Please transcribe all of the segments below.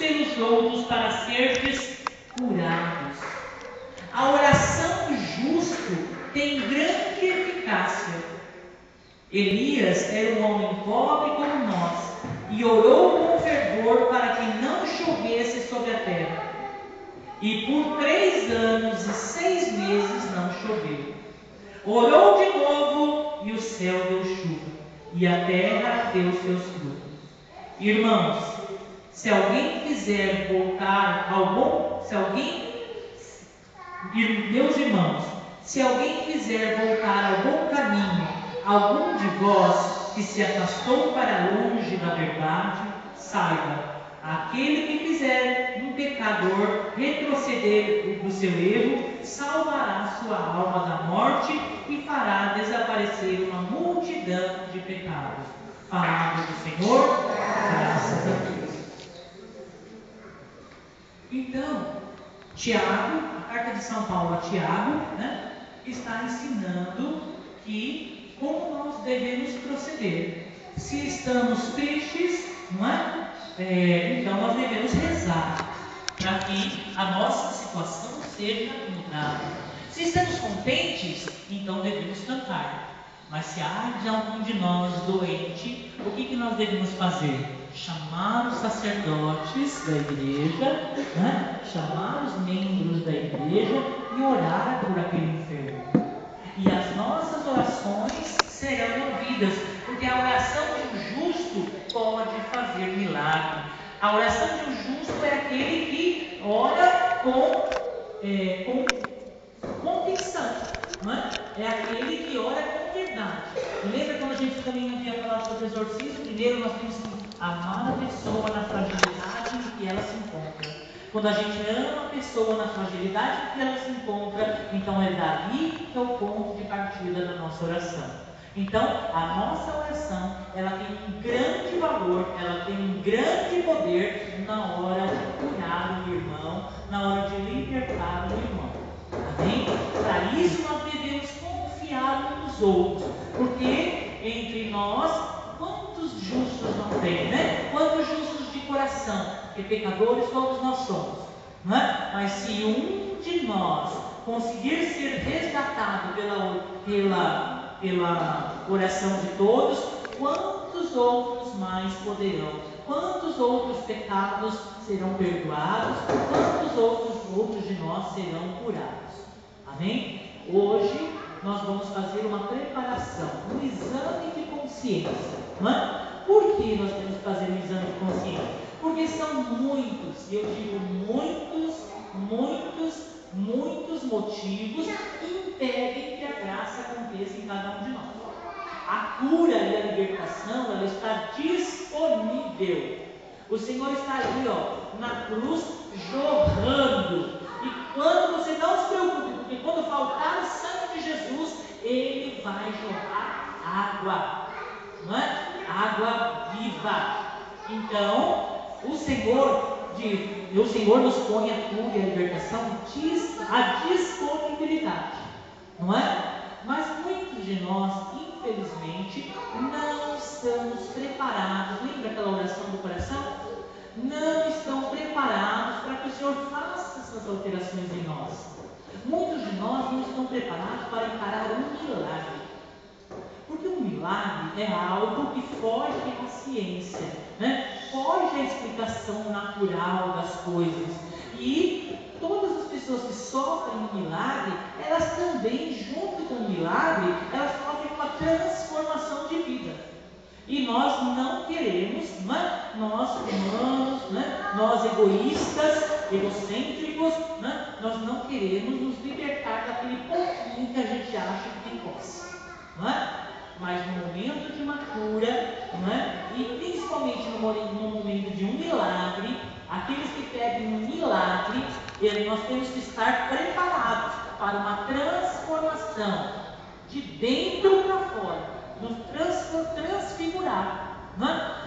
pelos outros para seres curados. A oração do justo tem grande eficácia. Elias era um homem pobre como nós e orou com fervor para que não chovesse sobre a terra. E por 3 anos e 6 meses não choveu. Orou de novo e o céu deu chuva e a terra deu seus frutos. Irmãos, se alguém quiser voltar ao bom, meus irmãos, se alguém quiser voltar ao bom caminho, algum de vós que se afastou para longe da verdade, saiba, aquele que fizer um pecador retroceder do seu erro, salvará sua alma da morte e fará desaparecer uma multidão de pecados. Palavra do Senhor, graças a Deus. Então, Tiago, a carta de São Paulo a Tiago, está ensinando que como nós devemos proceder. Se estamos tristes, então nós devemos rezar para que a nossa situação seja mudada. Se estamos contentes, então devemos cantar. Mas se há de algum de nós doente, o que nós devemos fazer? Chamar os sacerdotes da igreja, chamar os membros da igreja e orar por aquele enfermo. E as nossas orações serão ouvidas, porque a oração de um justo pode fazer milagre. A oração de um justo é aquele que ora com convicção, é aquele que ora com verdade. Lembra quando a gente também havia falado sobre exorcismo? Primeiro nós temos que amar a pessoa na fragilidade em que ela se encontra. Quando a gente ama a pessoa na fragilidade em que ela se encontra, então é dali que é o ponto de partida da nossa oração. Então, a nossa oração, ela tem um grande valor, ela tem um grande poder na hora de curar o irmão, na hora de libertar o irmão. Amém? Para isso nós devemos confiar uns nos outros, porque entre nós, quantos justos não tem, Quantos justos de coração, porque pecadores todos nós somos, Mas se um de nós conseguir ser resgatado pela oração de todos, quantos outros mais poderão? Quantos outros pecados serão perdoados? Quantos outros de nós serão curados? Amém? Hoje nós vamos fazer uma preparação, um exame de consciência, Por que nós temos que fazer um exame de consciência? Porque são muitos, e eu digo muitos motivos que impedem que a graça aconteça em cada um de nós. A cura e a libertação, ela está disponível. O Senhor está ali, na cruz, jorrando. E quando você não se preocupe, porque quando faltar o sangue de Jesus, Ele vai jorrar água, Água viva. Então, o Senhor nos põe a cura e a libertação à disponibilidade, Mas muitos de nós, infelizmente, não estamos preparados. Lembra aquela oração do coração? Não estão preparados para que o Senhor faça essas alterações em nós. Muitos de nós não estão preparados para encarar um milagre. Porque um milagre é algo que foge à ciência, foge à explicação natural das coisas. E todas as pessoas que sofrem um milagre, elas também, junto com o milagre, elas sofrem uma transformação de vida. E nós não queremos, nós humanos, nós egoístas, egocêntricos, nós não queremos nos libertar daquele pouquinho que a gente acha que tem posse, Mas no momento de uma cura, e principalmente no momento de um milagre, aqueles que pedem um milagre, nós temos que estar preparados para uma transformação de dentro para fora, nos transfigurar,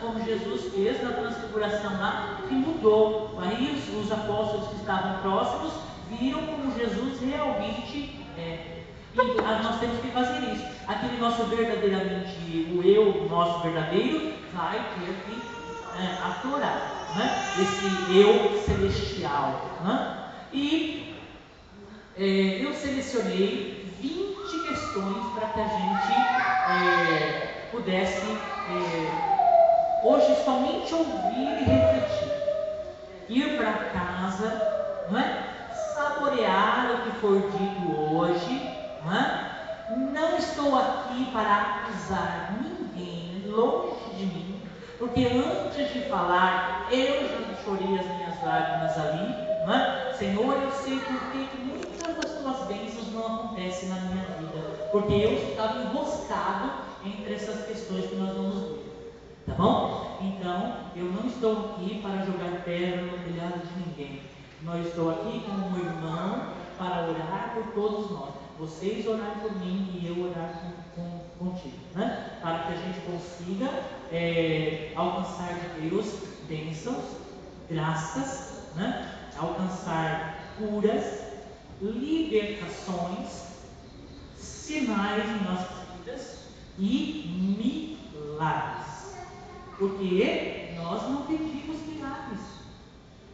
como Jesus fez na transfiguração lá, que mudou. Aí os apóstolos que estavam próximos viram como Jesus realmente é. E nós temos que fazer isso. Aquele nosso verdadeiramente, o eu nosso verdadeiro, vai ter que aflorar. né? Esse eu celestial, né? E eu selecionei 20 questões para que a gente pudesse hoje somente ouvir e refletir, ir para casa, não é? Saborear o que for dito hoje, não é? Não estou aqui para acusar ninguém, longe de mim, porque antes de falar, eu já chorei as minhas lágrimas ali, não é? Senhor, eu sei por que muitas das tuas bênçãos não acontecem na minha vida, porque eu estava enroscado entre essas questões que nós vamos ver, tá bom? Então, eu não estou aqui para jogar pedra no telhado de ninguém, mas estou aqui como um irmão para orar por todos nós. Vocês orarem por mim e eu orar contigo, né? Para que a gente consiga alcançar de Deus bênçãos, graças, né? Alcançar curas, libertações, sinais em nossas vidas e milagres. Porque nós não pedimos milagres,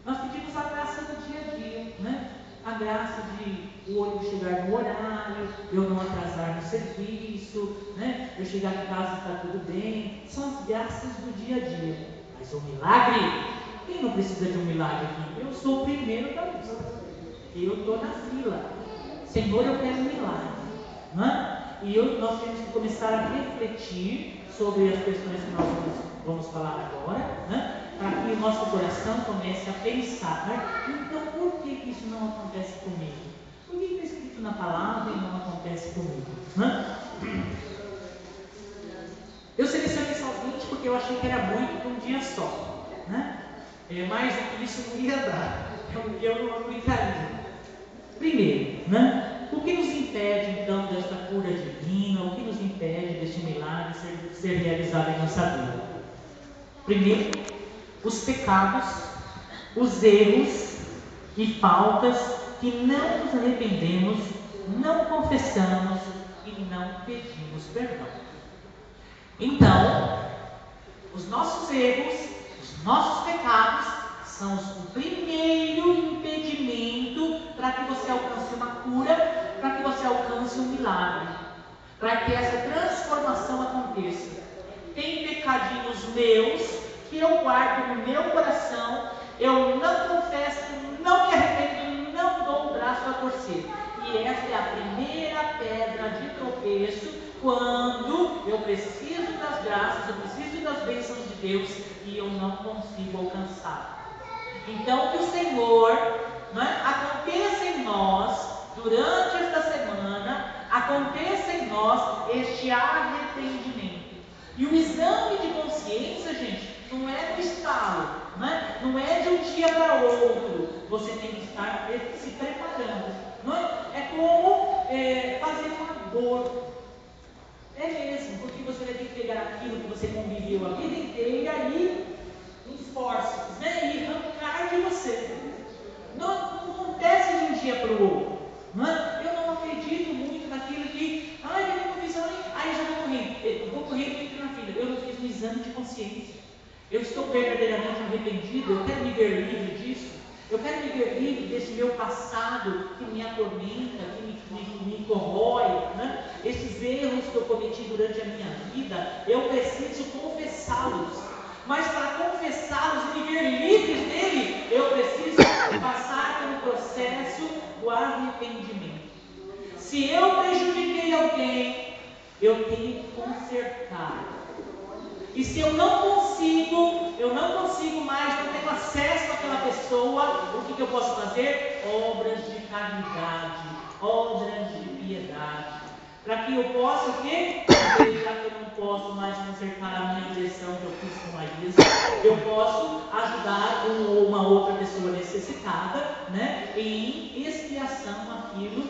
nós pedimos a graça do dia a dia, né? A graça de o olho chegar no horário, eu não atrasar no serviço, né? Eu chegar em casa e está tudo bem. São as graças do dia a dia. Mas o milagre, quem não precisa de um milagre aqui? Eu sou o primeiro da lista. Eu estou na fila. Senhor, eu quero um milagre, né? E nós temos que começar a refletir sobre as questões que nós vamos falar agora, né? Para que o nosso coração comece a pensar, né? Então, por que isso não acontece comigo? Por que está escrito na palavra e não acontece comigo, né? Eu selecionei só 20 porque eu achei que era muito para um dia só, né? Mais do que isso não ia dar, porque eu não aplicaria. Primeiro, né? O que nos impede então desta cura divina? O que nos impede deste milagre ser realizado em nossa vida? Primeiro, os pecados, os erros e faltas que não nos arrependemos, não confessamos e não pedimos perdão. Então, os nossos erros, os nossos pecados são o primeiro impedimento para que você alcance uma cura, para que você alcance um milagre, para que essa transformação aconteça. Tem pecadinhos meus que eu guardo no meu coração, eu não confesso, não me arrependo, não dou um braço a torcer. E essa é a primeira pedra de tropeço quando eu preciso das graças, eu preciso das bênçãos de Deus e eu não consigo alcançar. Então, que o Senhor, né, aconteça em nós, durante esta semana, aconteça em nós este arrependimento. E o exame de consciência, gente, não é no estalo, né? Não é de um dia para outro. Você tem que estar se preparando. Não é? É como fazer um aborto. É mesmo, porque você vai ter que pegar aquilo que você conviveu a vida inteira e esforços, né? E arrancar de você. Não acontece de um dia para o outro. Não é? Eu não acredito muito naquilo que, eu não fiz exame, já vou correr. Vou correr e entro na fila. Eu não fiz um exame de consciência. Eu estou verdadeiramente arrependido. Eu quero me ver livre disso. Eu quero me ver livre desse meu passado que me atormenta, que me corrói, né? Esses erros que eu cometi durante a minha vida, eu preciso confessá-los. Mas para confessá-los e me ver livres dele, eu preciso passar pelo processo do arrependimento. Se eu prejudiquei alguém, eu tenho que consertar. E se eu não consigo mais, não tenho acesso àquela pessoa, o que eu posso fazer? Obras de caridade, obras de piedade. Para que eu possa o quê? Já que eu não posso mais consertar a minha direção que eu fiz com a Isa, eu posso ajudar uma outra pessoa necessitada, né? Em expiação aquilo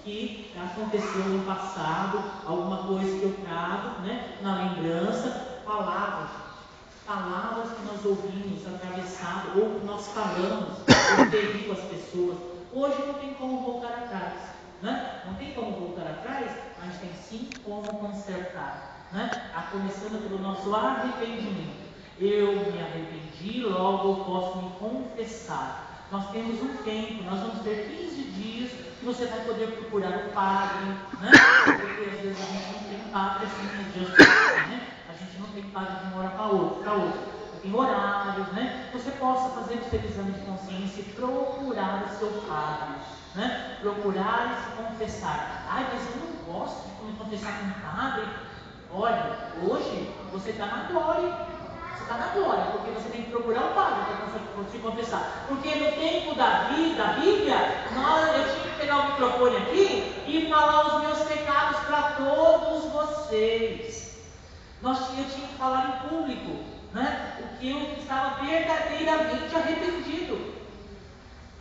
que aconteceu no passado, alguma coisa que eu trago, né? Na lembrança. Palavras que nós ouvimos atravessado, ou que nós falamos, ou feriu as pessoas. Hoje não tem como voltar atrás, né? Não tem como voltar atrás, mas tem sim como consertar, né? Começando pelo nosso arrependimento. Eu me arrependi, logo eu posso me confessar. Nós temos um tempo, nós vamos ter 15 dias que você vai poder procurar o padre, né? Porque às vezes a gente não tem padre assim nos dias de hoje, né? A gente não tem padre de uma hora para outra. Tem horários, né? Você possa fazer o seu exame de consciência e procurar o seu padre, né? Procurar e se confessar. Ai, mas eu não gosto de me confessar com o padre. Olha, hoje você está na glória. Você está na glória, porque você tem que procurar o padre para se confessar. Porque no tempo da Bíblia, eu tinha que pegar o microfone aqui e falar os meus pecados para todos vocês. Eu tinha que falar em público, né? O que eu estava verdadeiramente arrependido.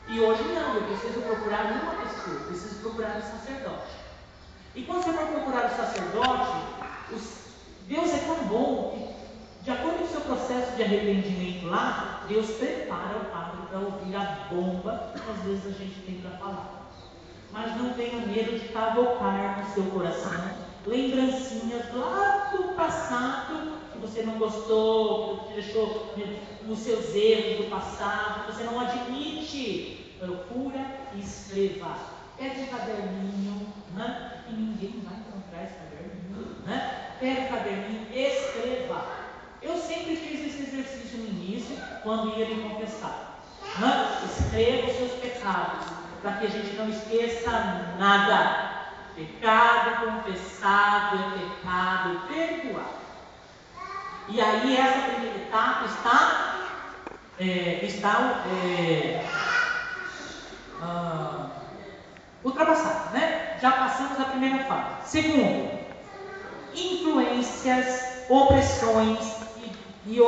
E hoje não, eu preciso procurar uma pessoa, eu preciso procurar o sacerdote. E quando você for procurar o sacerdote, Deus é tão bom que, de acordo com o seu processo de arrependimento lá, Deus prepara o padre para ouvir a bomba que às vezes a gente tem para falar. Mas não tenha medo de cavocar no seu coração lembrancinhas lá do passado que você não gostou, que deixou nos seus erros do passado, que você não admite. Procura e escreva. Pega um caderninho, né? E ninguém vai encontrar esse caderninho, né? Pega o caderninho, escreva. Eu sempre fiz esse exercício no início, quando ia me confessar. Né? Escreva os seus pecados, para que a gente não esqueça nada. Pecado confessado é pecado perdoado. E aí essa primeira etapa está ultrapassada, né? Já passamos a primeira fase. Segundo, influências, opressões e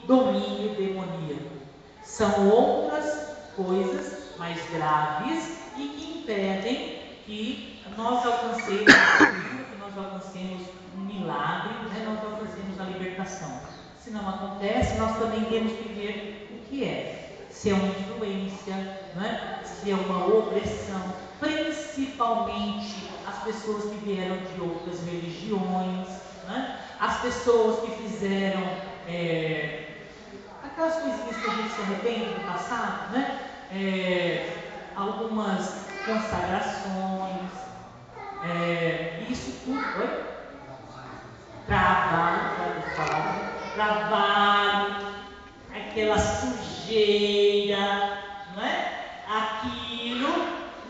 domínio demoníaco. São outras coisas mais graves e que impedem que nós alcancemos um milagre, né? Nós alcancemos a libertação. Se não acontece, nós também temos que ver o que é. Se é uma influência, né? Se é uma opressão, principalmente as pessoas que vieram de outras religiões, né? As pessoas que fizeram aquelas coisinhas que a gente se arrepende do passado, né? Algumas consagrações, isso tudo, trabalho, aquela sujeira, não é? Aquilo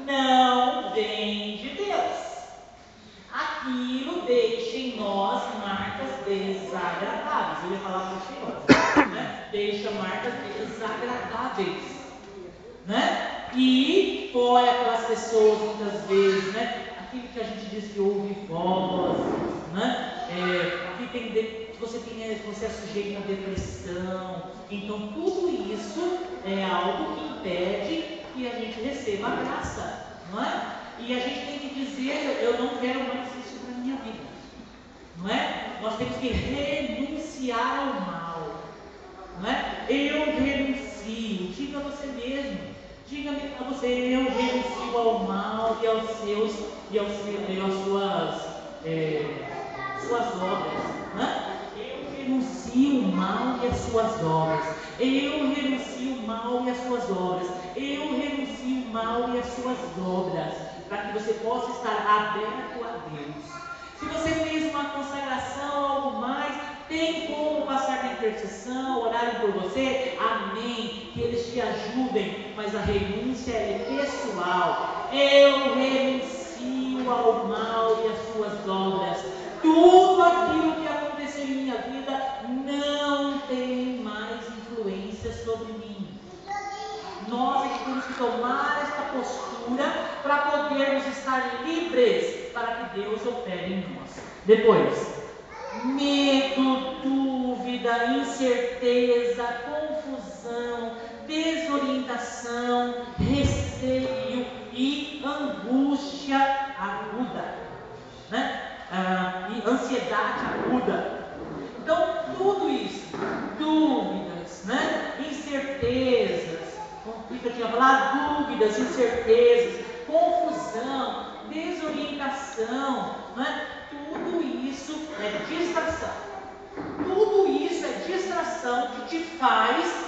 não vem de Deus. Aquilo deixa em nós marcas desagradáveis. Eu ia falar cheirosa, né? Deixa marcas desagradáveis, né? E foi aquelas pessoas muitas vezes, né? Aquilo que a gente diz que ouve vozes, né? Você é sujeito à depressão. Então tudo isso é algo que impede que a gente receba a graça, não é? E a gente tem que dizer, eu não quero mais isso para a minha vida, não é? Nós temos que renunciar ao mal, não é? Eu renuncio, diga a você mesmo, diga-me para você, eu renuncio ao mal e às suas obras, né? Eu renuncio o mal e as suas obras. Eu renuncio o mal e as suas obras. Eu renuncio o mal e as suas obras, para que você possa estar aberto a Deus. Se você fez uma consagração, algo mais, tem como passar na intercessão, orarem por você? Amém. Que eles te ajudem, mas a renúncia é pessoal. Eu renuncio ao mal e às suas obras. Tudo aquilo que aconteceu em minha vida não tem mais influência sobre mim. Nós é que temos que tomar esta postura para podermos estar livres, para que Deus opere em nós. Depois, medo, dúvida, incerteza, confusão, desorientação, receio e angústia aguda, né? E ansiedade aguda. Então, tudo isso, dúvidas, né? Incertezas, conflito, eu tinha falado, dúvidas, incertezas, confusão, desorientação, né? Tudo isso é distração. Tudo tudo isso é distração que te faz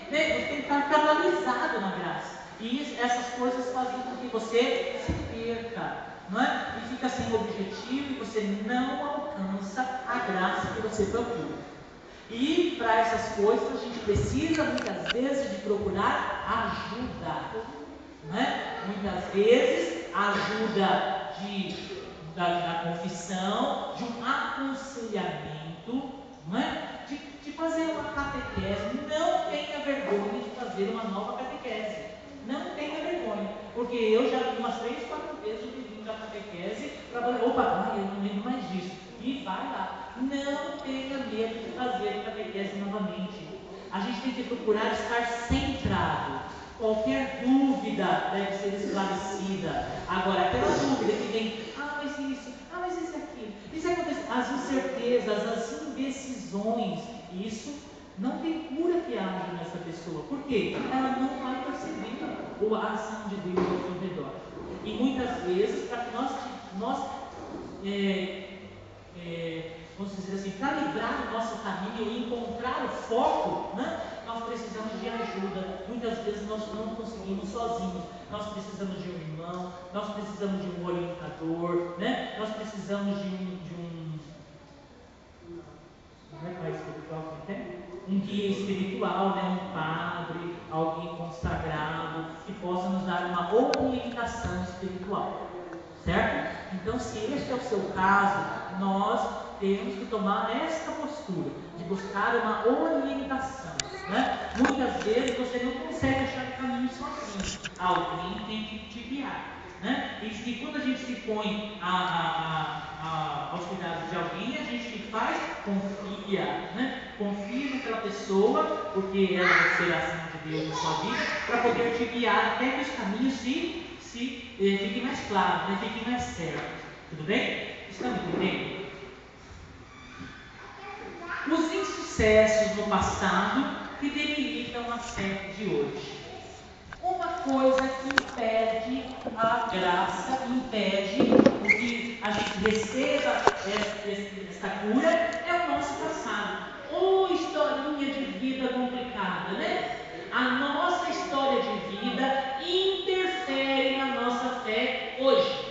tentar canalizado na graça. E essas coisas fazem com que você se perca, não é? E fica sem objetivo e você não alcança a graça que você procura. E para essas coisas a gente precisa muitas vezes de procurar ajuda, não é? Muitas vezes ajuda da confissão, de um aconselhamento, não é? De fazer uma catequese. Não tenha vergonha de fazer uma nova catequese. Não tenha vergonha, porque eu já vi umas 3, 4 vezes o livrinho da catequese para opa, eu não lembro mais disso. E vai lá. Não tenha medo de fazer catequese novamente. A gente tem que procurar estar centrado. Qualquer dúvida deve ser esclarecida. Agora, aquela dúvida que vem, mas isso, mas isso aqui, isso acontece, as incertezas, as indecisões, isso não tem cura que haja nessa pessoa. Por quê? Ela não vai perceber a ação de Deus ao seu redor. E muitas vezes, para que nós vamos dizer assim, calibrar o nosso caminho e encontrar o foco, né? Nós precisamos de ajuda. Muitas vezes nós não conseguimos sozinhos. Nós precisamos de um irmão, nós precisamos de um orientador, né? Nós precisamos de um guia espiritual, né? Um padre, alguém consagrado, que possa nos dar uma orientação espiritual. Certo? Então, se este é o seu caso, nós temos que tomar esta postura de buscar uma orientação, né? Muitas vezes você não consegue achar o caminho sozinho, alguém tem que te guiar, né? E quando a gente se põe aos cuidados de alguém, a gente que faz? Confia, né? Confia naquela pessoa, porque ela vai ser a ação de Deus na sua vida, para poder te guiar até que os caminhos fiquem mais claros, né? Fiquem mais certos. Tudo bem? Estamos entendendo? Os insucessos no passado que debilitam a fé de hoje. Uma coisa que impede a graça, impede o que a gente receba esta cura, é o nosso passado. Ou historinha de vida complicada, né? A nossa história de vida interfere na nossa fé hoje.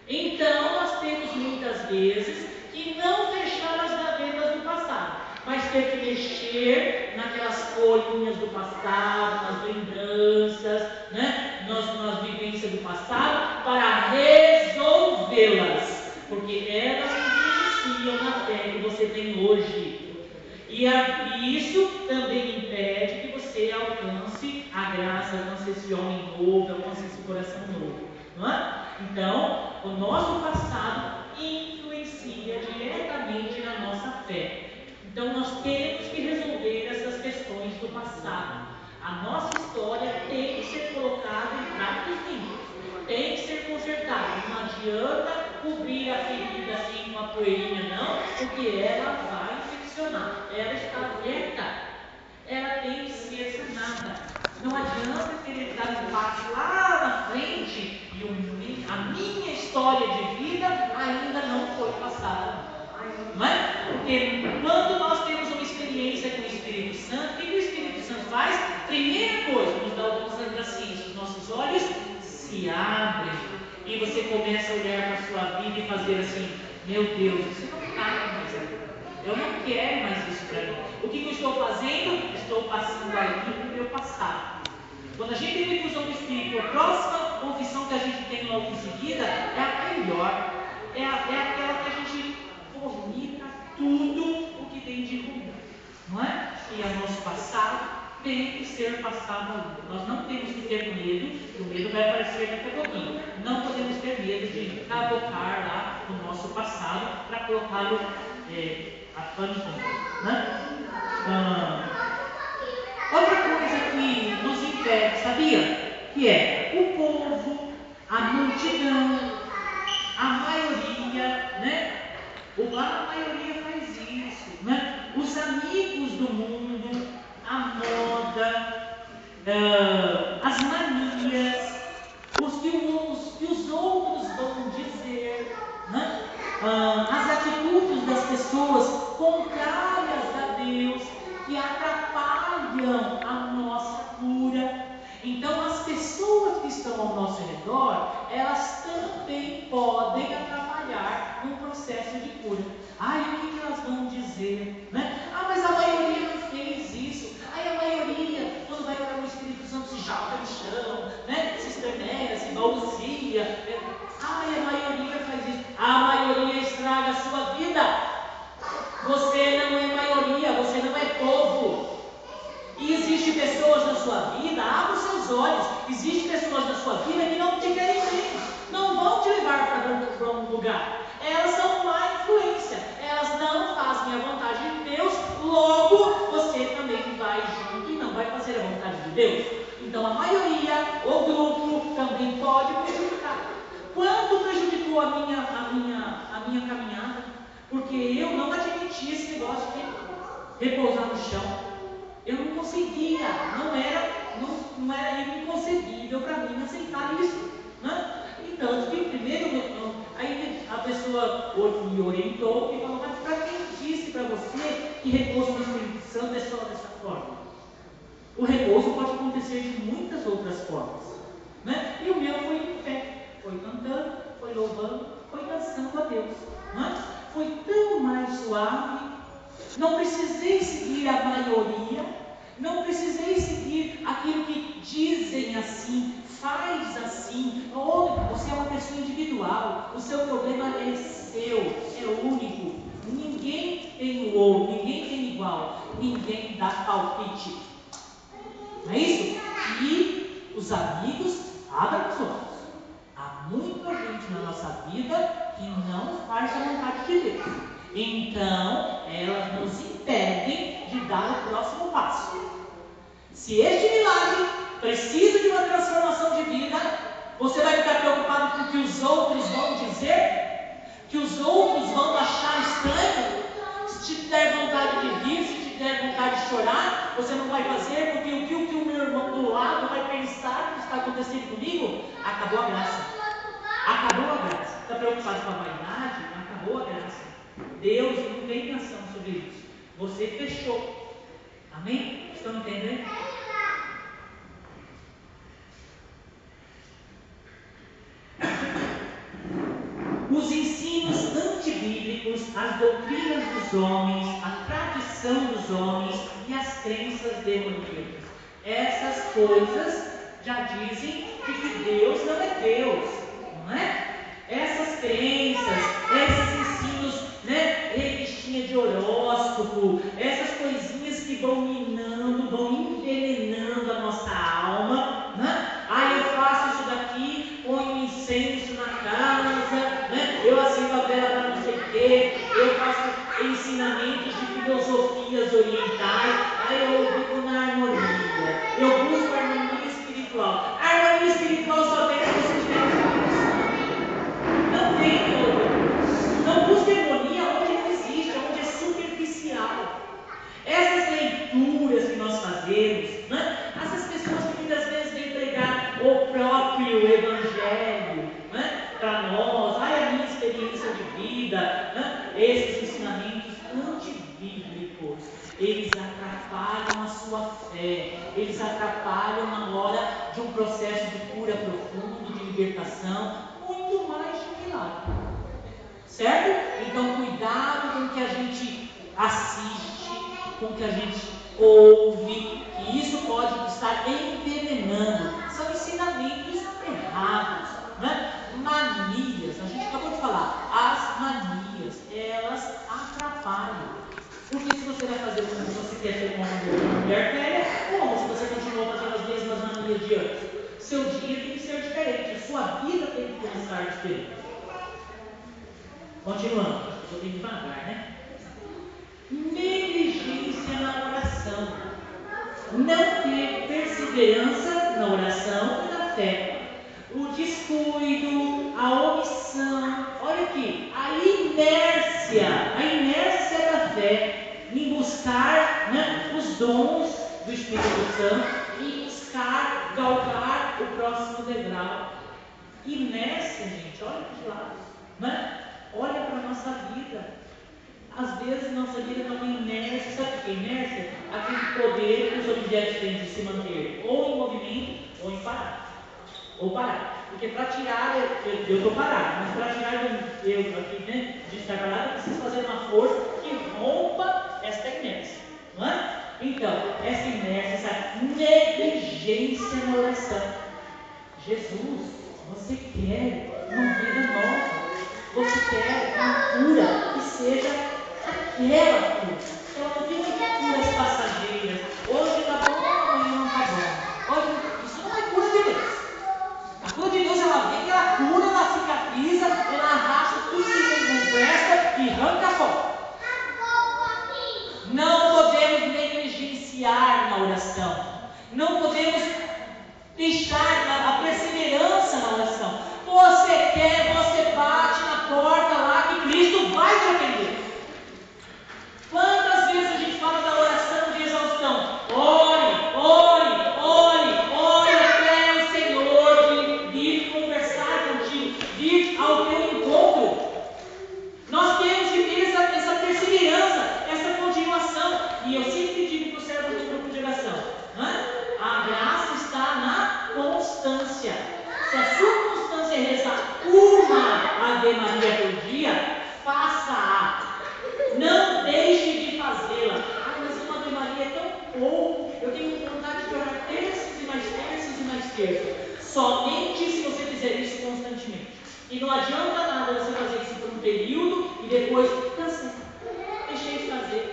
Então, nós temos muitas vezes que não fechar as gavetas do passado, mas ter que mexer naquelas folhinhas do passado, nas lembranças, né? nas vivências do passado, para resolvê-las, porque elas influenciam na fé que você tem hoje. E isso também impede que você alcance a graça, alcance esse homem novo, alcance esse coração novo. Não é? Então, o nosso passado influencia diretamente na nossa fé. Então, nós temos que resolver essas questões do passado. A nossa história tem que ser colocada em pratos limpos, tem que ser consertada. Não adianta cobrir a ferida assim com a poeirinha, não, porque ela vai infeccionar. Ela está aberta, ela tem que ser sanada. Não adianta querer dar um passo lá na frente e a minha história de vida ainda não foi passada. Não é? Porque quando nós temos uma experiência com o Espírito Santo, o que o Espírito Santo faz? Primeira coisa, nos dá o dom da ciência, os nossos olhos se abrem e você começa a olhar para a sua vida e fazer assim: meu Deus, isso não cabe mais aqui. Eu não quero mais isso para mim. O que eu estou fazendo? Estou passando a limpo o meu passado. Quando a gente tem reclusão do Espírito, a próxima confissão que a gente tem logo em seguida é a melhor. É aquela que a gente vomita tudo o que tem de ruim. Não é? E o nosso passado tem que ser passado a limpo. Nós não temos que ter medo, o medo vai aparecer daqui a pouquinho. Não podemos ter medo de cavocar lá o nosso passado para colocá-lo a pano limpo. Né? Outra coisa que nos impede, sabia? Que é o povo, a multidão, a maioria, né? A maioria faz isso, né? Os amigos do mundo, a moda, as manias, os que os outros vão dizer, né? As atitudes das pessoas nossa cura. Então, as pessoas que estão ao nosso redor, elas também podem atrapalhar no processo de cura. Ai, o que elas vão dizer? Né? Ah, mas a maioria não fez isso. Ai, a maioria, quando vai orar, o Espírito Santo se joga no chão, né? Se estremeia, se balbucia. Ai, a maioria faz isso. A maioria estraga a sua vida. Você não é maioria, você não é povo. E existem pessoas na sua vida, abra os seus olhos, existem pessoas na sua vida que não te querem bem, não vão te levar para um lugar. Elas são má influência, elas não fazem a vontade de Deus, logo você também vai junto e não vai fazer a vontade de Deus. Então a maioria, o grupo, também pode prejudicar. Quanto prejudicou a minha caminhada? Porque eu não admiti esse negócio de repousar no chão. Eu não conseguia, não era inconcebível para mim aceitar isso. Né? Então, primeiro, aí a pessoa me orientou e falou, mas para quem disse para você que repouso no Espírito Santo é só dessa forma? O repouso pode acontecer de muitas outras formas. Né? E o meu foi em fé, foi cantando, foi louvando, foi dançando a Deus. Né? Foi tão mais suave. Não precisei seguir a maioria, não precisei seguir aquilo que dizem assim, faz assim. Você é uma pessoa individual, o seu problema é seu, é único. Ninguém tem o outro, ninguém tem igual, ninguém dá palpite. Não é isso? E os amigos abram os olhos. Há muita gente na nossa vida que não faz a vontade de Deus. Então, elas nos impedem de dar o próximo passo. Se este milagre precisa de uma transformação de vida, você vai ficar preocupado com o que os outros vão dizer? Que os outros vão achar estranho? Se te der vontade de rir, se te der vontade de chorar, você não vai fazer, porque o que o meu irmão do lado vai pensar que está acontecendo comigo? Acabou a graça. Acabou a graça. Está preocupado com a vaidade? Acabou a graça. Deus não tem ação sobre isso. Você fechou. Amém? Estão entendendo? Os ensinos antibíblicos, as doutrinas dos homens, a tradição dos homens e as crenças demoníacas. Essas coisas já dizem que Deus não é Deus, não é? Essas crenças, esses ensinos, né? Revistinha de horóscopo, essas coisinhas que vão minando, vão envenenando a nossa alma, né? Ah, eu faço isso daqui, ponho incenso na casa, né? Eu acendo a vela para não sei o quê, eu faço ensinamentos de filosofias orientais, aí eu vivo na harmonia, eu busco a harmonia espiritual. A harmonia espiritual só vem se você tiver um Espírito Santo. Não tem outra. Não busque harmonia onde não existe, onde é superficial. Essas leituras que nós fazemos, né? Essas pessoas que muitas vezes vêm pregar o próprio Evangelho, né? Para nós, a minha experiência de vida, né? Esses ensinamentos antibíblicos, eles atrapalham a sua fé, eles atrapalham na hora de um processo de cura profundo, de libertação, muito mais de um milagre. Certo? Então, cuidado com o que a gente assiste, com o que a gente ouve, que isso pode estar envenenando. São ensinamentos errados, né? Manias, a gente acabou de falar, as manias, elas atrapalham. Porque se você vai fazer como você quer ser uma mulher velha, como se você continua fazendo as mesmas manias de antes? Seu dia tem que ser diferente, a sua vida tem que começar diferente. Continuando, eu tenho devagar, né? Negligência na oração. Não ter perseverança na oração e na fé. O descuido, a omissão. Olha aqui, a inércia da fé em buscar, né, os dons do Espírito Santo, em buscar galgar o próximo degrau. Inércia, gente, olha para os lados, né? Olha para a nossa vida. Às vezes nossa vida está uma inércia. Sabe o que é inércia? Aquele poder que os objetos têm de se manter ou em movimento ou em parar. Ou parar. Porque para tirar, eu estou parado, mas para tirar eu aqui, né, de estar parado, eu preciso fazer uma força que rompa esta inércia. Não é? Então, essa inércia, essa negligência na oração. Jesus, você quer uma vida nova. Você quer uma cura que seja aquela cura. Ela não fica em curas passageiras. Hoje está bom, amanhã não está bom. Hoje, isso não é cura de Deus. A cura de Deus, ela vem, ela cura, ela cicatriza, ela arrasta tudo que não presta e arranca fora. Não podemos negligenciar na oração. Não podemos deixar a perseverança na oração. Você quer, você bate na porta lá que Cristo vai te atender. Quantas vezes a gente fala da oração de exaustão? Ore, ore, ore, ore até o Senhor vir conversar contigo, vir ao teu encontro. Nós temos que ter essa perseverança, essa continuação. E eu sempre digo para o servo do grupo de oração, a graça está na constância. Se a sua constância é rezar uma Ave Maria por dia, faça-a. Não deixe de fazê-la. Mas uma Ave Maria é tão pouco. Eu tenho vontade de orar terços e mais terços e mais terços. Somente se você fizer isso constantemente. E não adianta nada você fazer isso por um período e depois, cansei, deixei de fazer.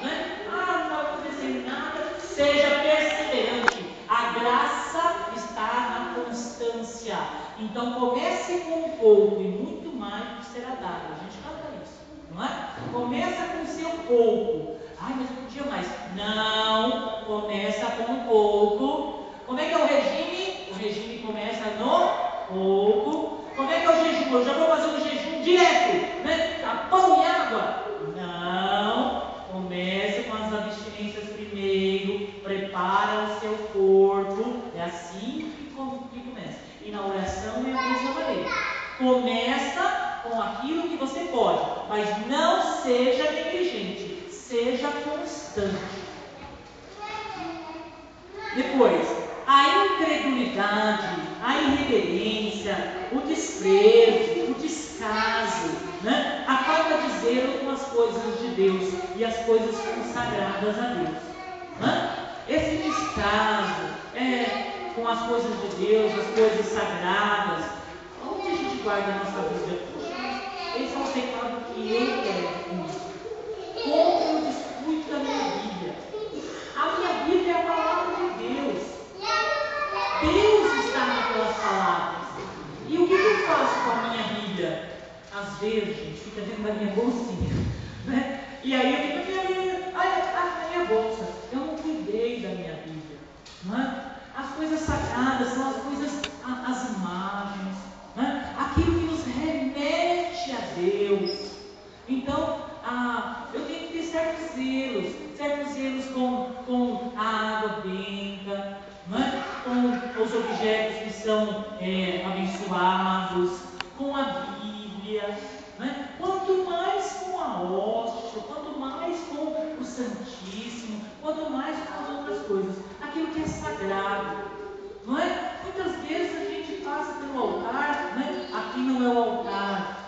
Não está acontecendo nada. Seja perseverante. A graça está na constância. Então comece com um pouco e muito mais será dado. A gente canta isso, não é? Começa com o seu pouco. Mas eu podia mais. Não, começa com um pouco. Como é que é o regime? O regime começa no pouco. Como é que é o jejum? Eu já vou fazer um jejum direto, a pão e água. Não, comece com as abstinências primeiro, prepara o seu corpo, é assim que começa. E na oração é a mesma maneira. Começa com aquilo que você pode, mas não seja negligente, seja constante. Depois, a incredulidade, a irreverência, o desprezo, o descaso, a falta de zelo com as coisas de Deus e as coisas consagradas a Deus. Esse descaso com as coisas de Deus, as coisas sagradas, onde a gente guarda a nossa vida? Esse é um pecado que eu quero com isso. Como eu descuido da minha Bíblia? A minha Bíblia é a palavra de Deus. Deus está naquelas palavras. E o que eu faço com a minha Bíblia? Às vezes, gente, fica dentro da minha bolsinha, E aí eu fico, minha Bíblia, na minha bolsa. Eu não cuidei da minha Bíblia, As coisas sagradas são as coisas, as imagens, Aquilo que nos remete a Deus. Então, eu tenho que ter certos zelos com a água benta, com os objetos que são abençoados, com a Bíblia, quanto mais com a hóstia, quanto mais com o Santíssimo, quanto mais com as outras coisas, aquilo que é sagrado, Muitas vezes a gente passa pelo altar, aqui não é o altar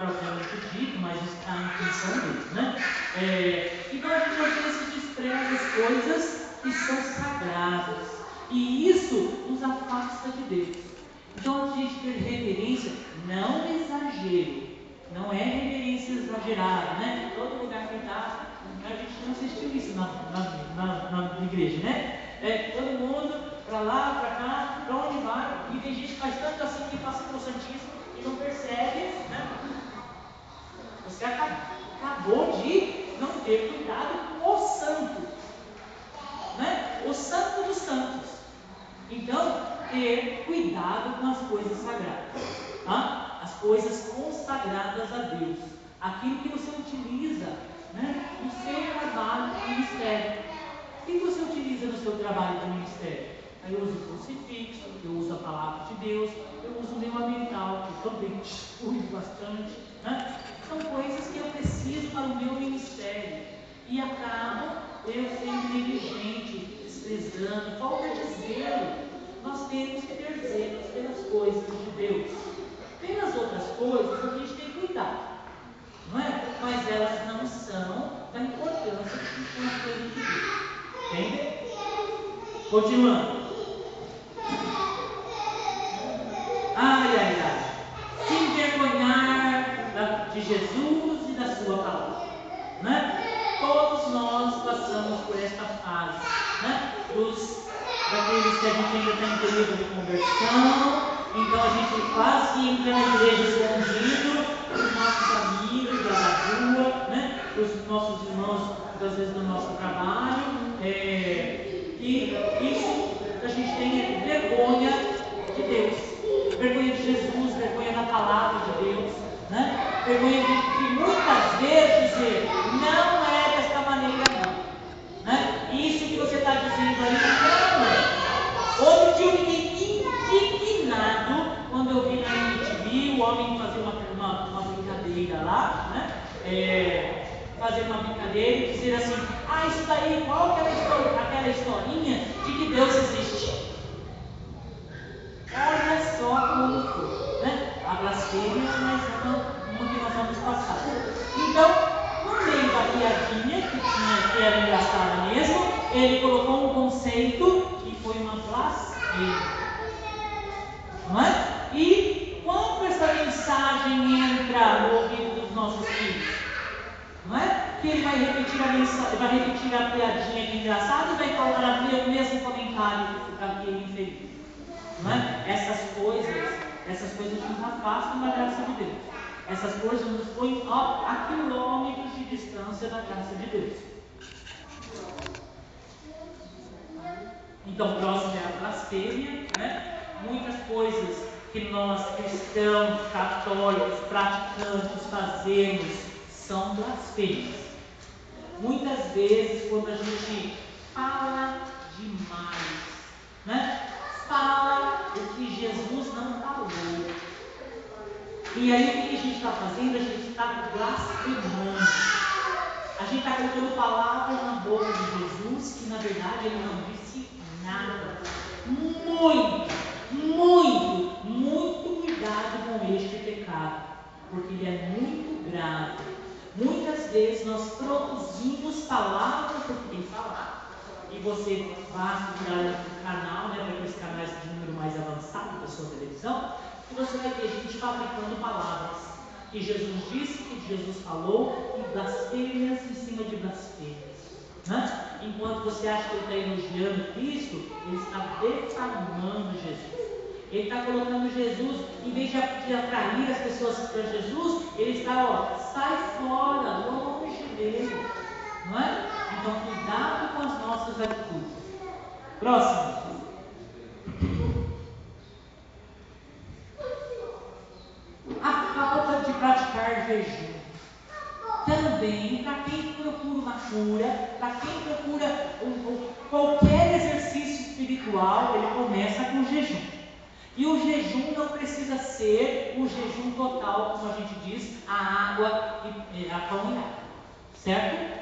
propriamente dito, mas está em função dele, Então a gente às vezes despreza as coisas que são sagradas, e isso nos afasta de Deus. Então a gente ter reverência, não exagero, não é reverência exagerada, Todo lugar que está, a gente não assistiu isso na igreja, Todo mundo para lá, para cá, para onde vai, e tem gente que faz tanto assim que passa pelo Santíssimo e não percebe, Você acabou de não ter cuidado com o santo, O santo dos santos. Então, ter cuidado com as coisas sagradas, As coisas consagradas a Deus, aquilo que você utiliza, no seu trabalho de ministério. O que você utiliza no seu trabalho de ministério? Eu uso o crucifixo, eu uso a palavra de Deus, eu uso o meu avental, que eu também cuido bastante, São coisas que eu preciso para o meu ministério. E acabo eu sendo negligente, desprezando, falta de zelo. Nós temos que ter zelo pelas coisas de Deus. Pelas outras coisas, a gente tem que cuidar, não é? Mas elas não são da importância que são as coisas de Deus. Entende? Continuando. Se envergonhar de Jesus e da sua palavra, né? Todos nós passamos por esta fase, né? Daqueles que a gente ainda está em período de conversão, então a gente quase entra na igreja escondido, os nossos amigos da rua, né? Os nossos irmãos, às vezes, do nosso trabalho, e isso a gente tem vergonha de Deus, vergonha de Jesus, vergonha da palavra de Deus, né? Vergonha de muitas vezes dizer, não é desta maneira não, né? Isso que você está dizendo aí não é. Outro dia eu fiquei indignado quando eu vi na MTV o homem fazer uma brincadeira lá, né? Fazer uma brincadeira e dizer assim, isso daí, qual aquela historinha de que Deus existe? Olha só como foi, né? A blasfêmia, mas não que nós vamos passar. Então, no meio da piadinha, que era engraçada mesmo, ele colocou um conceito que foi uma blasfêmia. Não é? E quando essa mensagem entra no ouvido dos nossos filhos? Não é? Que ele vai repetir a mensagem, vai repetir a piadinha que é engraçada e vai colocar o mesmo comentário que ele fez. Não é? Essas coisas nos afastam da graça de Deus. Essas coisas nos põem a quilômetros de distância da graça de Deus. Então, próximo é a blasfêmia, né? Muitas coisas que nós cristãos, católicos, praticantes fazemos são blasfêmias. Muitas vezes, quando a gente fala demais, né? Fala o que Jesus não falou. E aí o que a gente está fazendo? A gente está blasfemando. A gente está colocando palavras na boca de Jesus que na verdade ele não disse nada. Muito cuidado com este pecado, porque ele é muito grave. Muitas vezes nós produzimos palavras porque tem que falar. E você vai procurar no canal, né, para aqueles canais de número mais avançado da sua televisão, que você vai ter gente fabricando palavras que Jesus disse, que Jesus falou, e blasfêmias em cima de blasfêmias, né? Enquanto você acha que ele está elogiando Cristo, ele está defamando Jesus. Ele está colocando Jesus, em vez de atrair as pessoas para Jesus, ele está, sai fora, longe dele, não é? Então, cuidado com as nossas atitudes. Próximo. A falta de praticar jejum. Também, para quem procura uma cura, para quem procura qualquer exercício espiritual, ele começa com jejum. E o jejum não precisa ser o jejum total, como a gente diz, a água e a pão e água. Certo?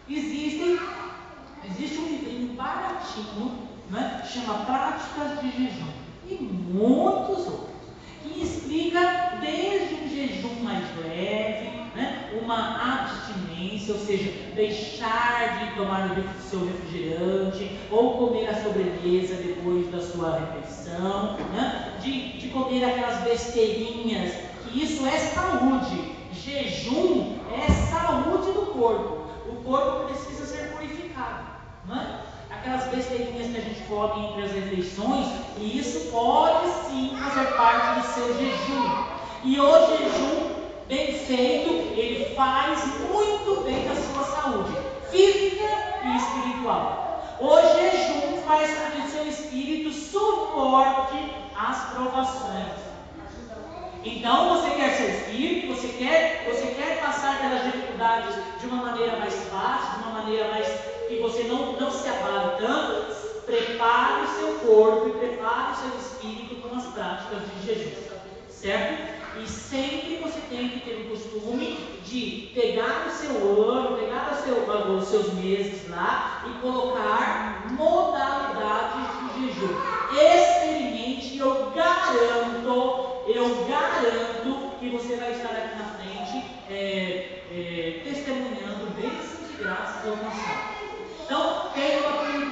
Existe um livrinho baratinho, né, que chama Práticas de Jejum, e muitos outros, que explica desde um jejum mais leve, né, uma abstinência, ou seja, deixar de tomar o seu refrigerante, ou comer a sobremesa depois da sua refeição, né, de comer aquelas besteirinhas, que isso é saúde. Jejum é saúde do corpo. O corpo precisa ser purificado, não é? Aquelas besteirinhas que a gente come entre as refeições, e isso pode sim fazer parte do seu jejum. E o jejum bem feito, ele faz muito bem à sua saúde física e espiritual. O jejum faz com que o seu espírito suporte as provações. Então você quer ser espírito, você quer passar pelas dificuldades de uma maneira mais fácil, de uma maneira mais que você não se abale tanto. Prepare o seu corpo e prepare o seu espírito com as práticas de jejum, certo? E sempre você tem que ter o costume de pegar o seu ano, pegar os seus meses lá e colocar modalidades de jejum. Experimente, eu garanto que você vai estar aqui na frente testemunhando bênçãos e graças alcançadas. Então, pelo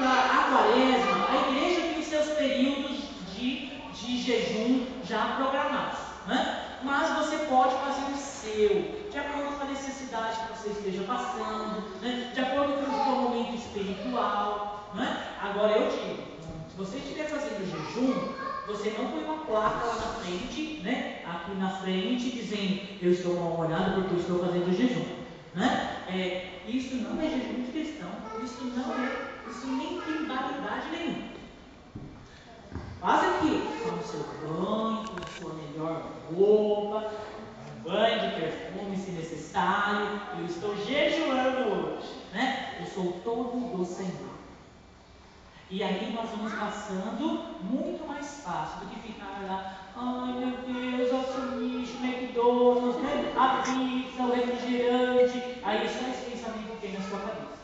a quaresma, a igreja tem os seus períodos de jejum já programados, né? Mas você pode fazer o seu, de acordo com a necessidade que você esteja passando, né? De acordo com o seu momento espiritual, né? Agora eu digo, se você estiver fazendo jejum, você não põe uma placa lá na frente, né? Aqui na frente, dizendo, eu estou mal-humorado porque eu estou fazendo jejum, né? Isso não é jejum de cristão, isso nem tem validade nenhuma. Faz aqui, toma o seu banho, com a sua melhor roupa, um banho de perfume se necessário. Eu estou jejuando hoje, né? Eu sou todo do Senhor. E aí nós vamos passando muito mais fácil do que ficar lá, ai meu Deus, olha o sanduíche, McDonald's, né? A pizza, o refrigerante. Aí só esse pensamento que tem na sua cabeça,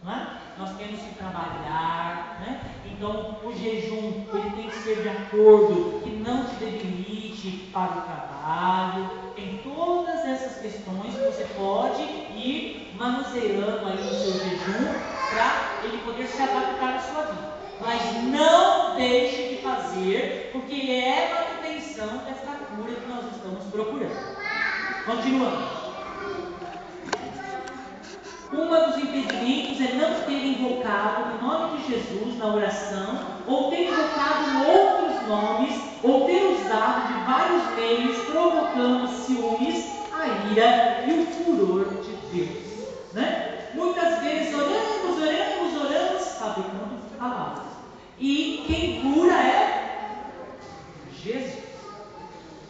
não é? Nós temos que trabalhar, né? Então o jejum ele tem que ser de acordo, que não te debilite para o trabalho. Tem todas essas questões que você pode ir manuseando aí no seu jejum para ele poder se adaptar à sua vida. Mas não deixe de fazer, porque é manutenção dessa cura que nós estamos procurando. Continuando. Um dos impedimentos é não ter invocado o nome de Jesus na oração, ou ter invocado outros nomes, ou ter usado de vários meios, provocando ciúmes, a ira e o furor de Deus, né? Muitas vezes oramos, fabricando palavras. E quem cura é Jesus.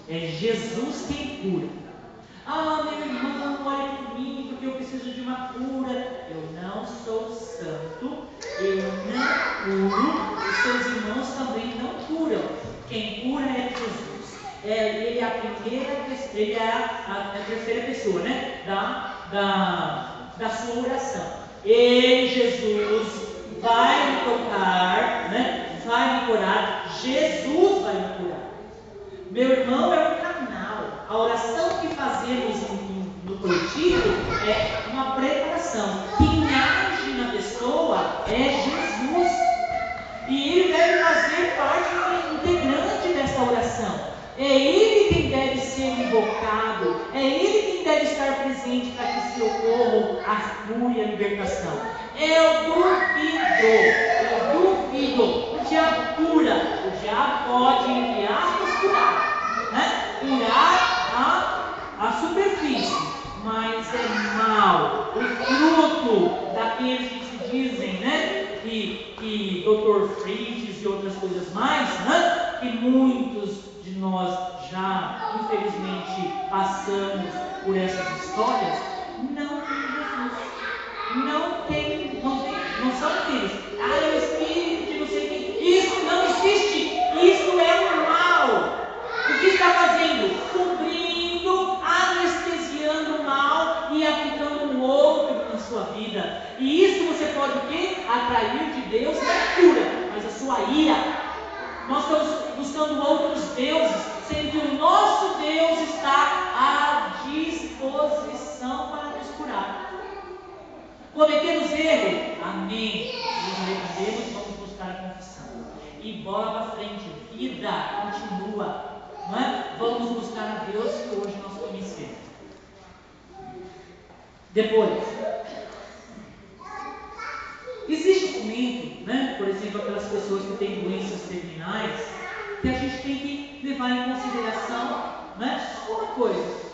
É Jesus quem cura. Ah, meu irmão, ore por mim, porque eu preciso de uma cura. Eu não sou santo, eu não curo, os seus irmãos também não curam. Quem cura é Jesus. Ele é a terceira pessoa, né? Da sua oração. Ele, Jesus, vai me tocar, né? Vai me curar. Jesus vai me curar. Meu irmão é um canal. A oração que fazemos no coletivo é uma preparação. Quem age na pessoa é Jesus. E ele deve fazer parte integrante dessa oração. É ele quem deve ser invocado. É ele quem deve estar presente para que se ocorra a cura e a libertação. Eu duvido. O diabo cura. O diabo pode enviar para curar, né? Curar a superfície, mas é mal. O fruto daqueles que se dizem, né? Que Dr. Fritz e outras coisas mais, né? Que muitos de nós já, infelizmente, passamos por essas histórias, não tem Jesus. Não são filhos. Ah, é o espírito de não sei quem. Isso não existe. Isso é um mal. O que está fazendo? Cobrindo, anestesiando o mal e aplicando um outro na sua vida. E isso você pode o quê? Atrair de Deus a cura, mas a sua ira. Nós estamos buscando outros deuses, sendo que o nosso Deus está à disposição para nos curar. Cometemos erro? Amém. Nos arrependemos e vamos buscar a confissão. E bola para frente, vida continua. Não é? Vamos buscar a Deus que hoje nós conhecemos. Depois, existe um momento, né? Por exemplo, aquelas pessoas que têm doenças terminais, que a gente tem que levar em consideração, né? Uma coisa.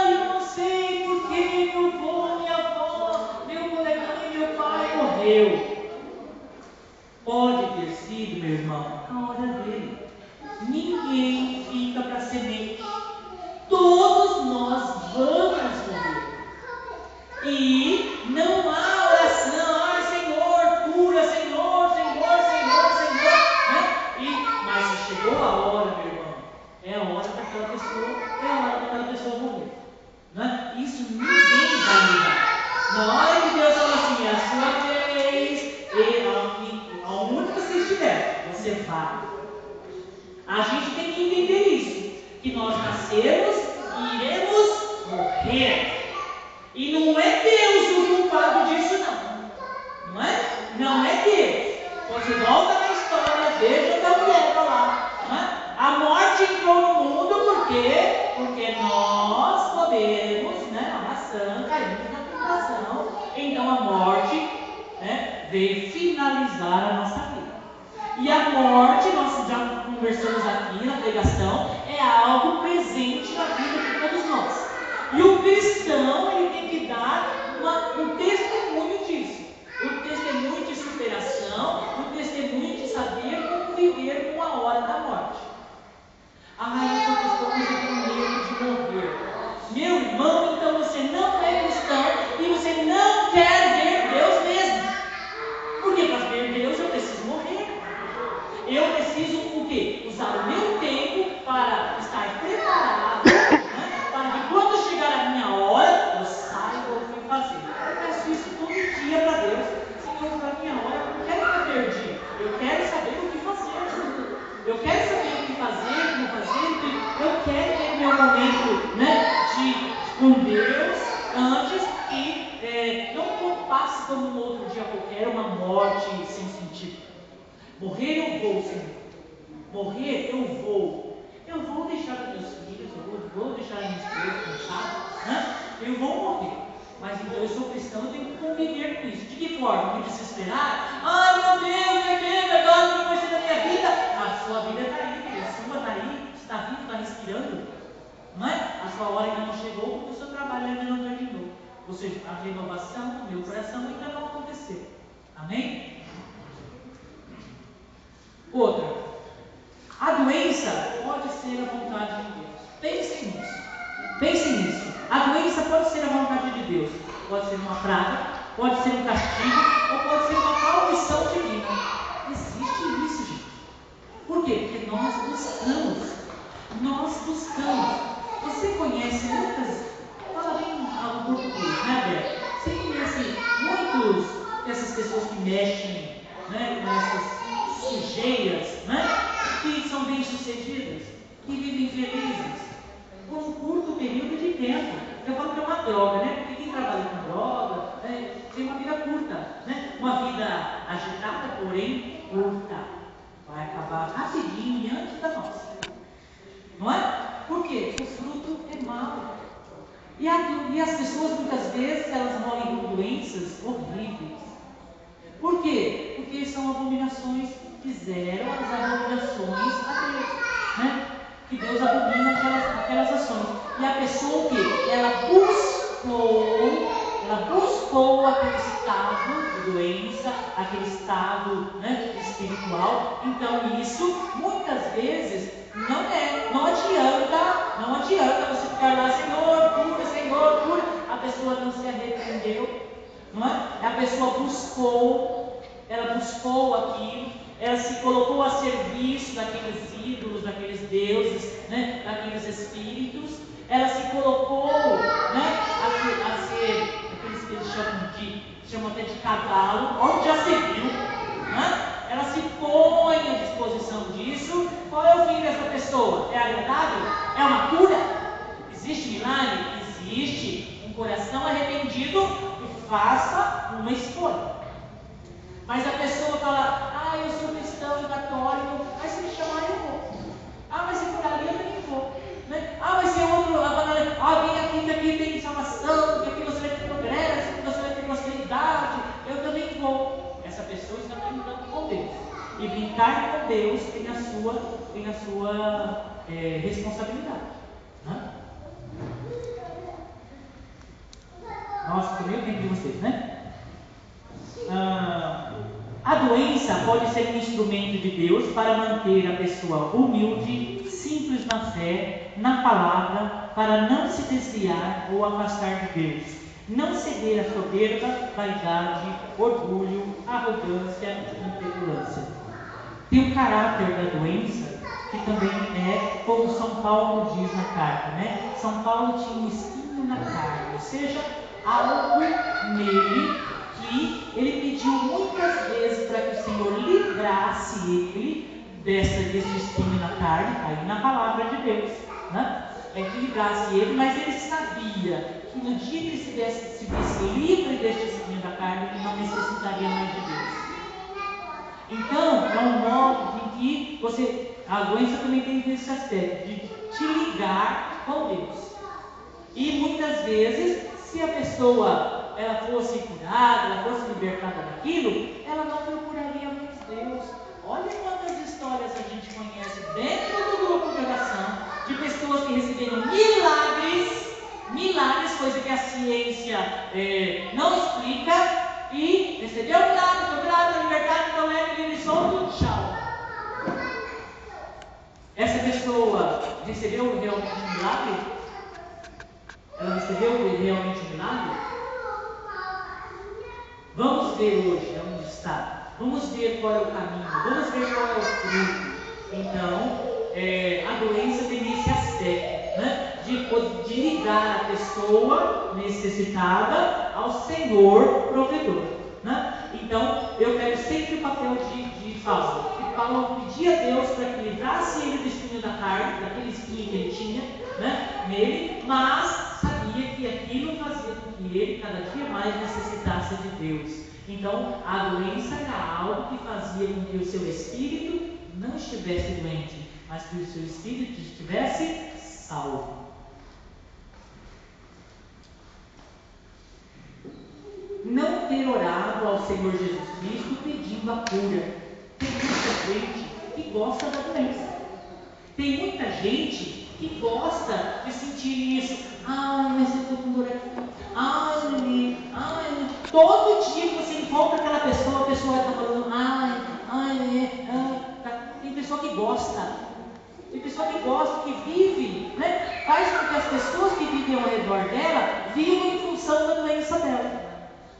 Eu não sei porque meu avô, minha avó, meu coleguinha, meu pai morreu. Pode ter sido, meu irmão, a hora dele. Ninguém fica para semente. Todos nós vamos morrer. E não há oração, Senhor, cura, Senhor, né? Mas se chegou a hora, meu irmão, é a hora daquela pessoa morrer. Não é? Isso ninguém vai mudar. Na hora que Deus fala assim, é a sua vez, e aonde você estiver, você vai. A gente tem que entender isso, que nós nascemos e iremos morrer. E não é Deus o culpado disso, não. Não é? Não é Deus. Você volta na história, veja da mulher lá. Não é? A morte entrou no mundo porque nós podemos, né? A maçã caímos na tentação. Então a morte, né, veio finalizar a nossa vida. E a morte, nós já conversamos aqui na pregação, é algo presente na vida de todos nós. E o cristão, ele tem que dar um testemunho disso. Um testemunho de superação, um testemunho de saber como viver com a hora da morte. Eu sou cristão, mas eu tenho medo de morrer. Meu irmão, então você não é cristão e você não quer ver Deus mesmo. Porque para ver Deus eu preciso morrer. Eu preciso o quê? Usar o meu tempo para estar preparado, né? Para que quando chegar a minha hora, eu saiba o que fazer. Eu peço isso todo dia para Deus. Senhor, para a minha hora, eu não quero ficar perdido. Eu quero saber o que fazer. Eu quero saber o que fazer, como fazer. Eu quero ter meu momento, né, com Deus antes que não passe como um outro dia qualquer, uma morte sem sentido. Morrer eu vou, Senhor. Morrer eu vou. Eu vou deixar os meus filhos, eu vou deixar a minha esposa cansada, né? Eu vou morrer. Mas então eu sou cristão, eu tenho que conviver com isso. De que forma? Me desesperar? Meu Deus, agora o que vai ser da minha vida? A sua vida está aí, filho. A sua está aí, está vivo, está respirando. Não é? A sua hora ainda não chegou porque o seu trabalho ainda não terminou. Ou seja, a renovação do meu coração ainda não aconteceu. Amém? Outra, a doença pode ser a vontade de Deus. Pensem nisso. Pensem nisso. A doença pode ser a vontade de Deus. Pode ser uma praga, pode ser um castigo, ou pode ser uma maldição divina. Existe isso, gente. Por quê? Porque nós buscamos. Você conhece muitas. Fala bem algo português, né, Beto? Você conhece muitos dessas pessoas que mexem, né, com essas sujeiras, né, que são bem-sucedidas, que vivem felizes, por um curto período de tempo. Eu falo que é uma droga, né? Porque quem trabalha com droga tem uma vida curta, né? Uma vida agitada, porém curta. Vai acabar rapidinho e antes da nossa. Não é? Por quê? O fruto é mau. E as pessoas, muitas vezes, elas morrem com doenças horríveis. Por quê? Porque são abominações, fizeram as abominações a Deus, né? Que Deus abomina aquelas ações. E a pessoa o quê? Ela buscou aquele estado de doença, aquele estado, né, espiritual. Então isso, muitas vezes, não adianta você ficar lá, Senhor, cura. A pessoa não se arrependeu. Não é? A pessoa buscou aquilo, ela se colocou a serviço daqueles ídolos, daqueles deuses, né? Daqueles espíritos, ela se colocou, né? a ser aqueles que eles chamam até de cavalo, onde já se viu, né? Ela se põe à disposição disso. Qual é o fim dessa pessoa? É agradável? É uma cura? Existe milagre? Existe. Um coração arrependido que faça uma escolha. Mas a pessoa fala, eu sou cristão e católico, mas se me chamar eu vou. Mas se por ali eu também vou. Né? Mas se é outro, vem aqui que aqui tem salvação, que aqui você vai ter progresso, que você vai ter prosperidade, eu também vou. Essa pessoa está brincando com Deus. E brincar com Deus tem a sua responsabilidade. Né? Nossa, foi meio tempo de vocês, né? A doença pode ser um instrumento de Deus para manter a pessoa humilde, simples na fé, na palavra, para não se desviar ou afastar de Deus, não ceder à soberba, vaidade, orgulho, arrogância e petulância. Tem o caráter da doença que também é como São Paulo diz na carta, né? São Paulo tinha um espinho na carne, ou seja, algo nele que ele pediu muitas vezes para que o Senhor livrasse ele desse espinho na carne, aí na palavra de Deus, né? Que livrasse ele, mas ele sabia que no dia que ele se visse livre deste espinho da carne, ele não necessitaria mais de Deus. Então, é um modo em que a doença também tem esse aspecto, de te ligar com Deus. E muitas vezes, se a pessoa ela fosse curada, ela fosse libertada daquilo, ela não procuraria mais Deus. Olha quantas histórias a gente conhece dentro do grupo de oração, de pessoas que receberam milagres, coisa que a ciência não explica, e recebeu o milagre, foi curado, libertado, então livre, solto, tchau. Essa pessoa recebeu realmente um milagre? Ela recebeu realmente um milagre? Vamos ver hoje onde está. Vamos ver qual é o caminho. Vamos ver qual é o fruto. Então, a doença tem esse aspecto, né? De ligar a pessoa necessitada ao Senhor provedor, né? Então, eu pego sempre o papel de Paulo. E Paulo pedia a Deus para que livrasse ele do espinho da carne, daquele espinho que ele tinha, né, nele, mas sabia que aquilo fazia com que ele cada dia mais necessitasse de Deus. Então, a doença era algo que fazia com que o seu espírito não estivesse doente, mas que o seu espírito estivesse salvo. Não ter orado ao Senhor Jesus Cristo pedindo a cura. Tem muita gente que gosta da doença. Tem muita gente que gosta de sentir isso. Ai, mas eu estou com dor aqui. Ai, neném. Ai, todo dia que você encontra aquela pessoa, a pessoa está falando, Tem pessoa que gosta. Tem pessoa que gosta, que vive, né? Faz com que as pessoas que vivem ao redor dela vivam em função da doença dela.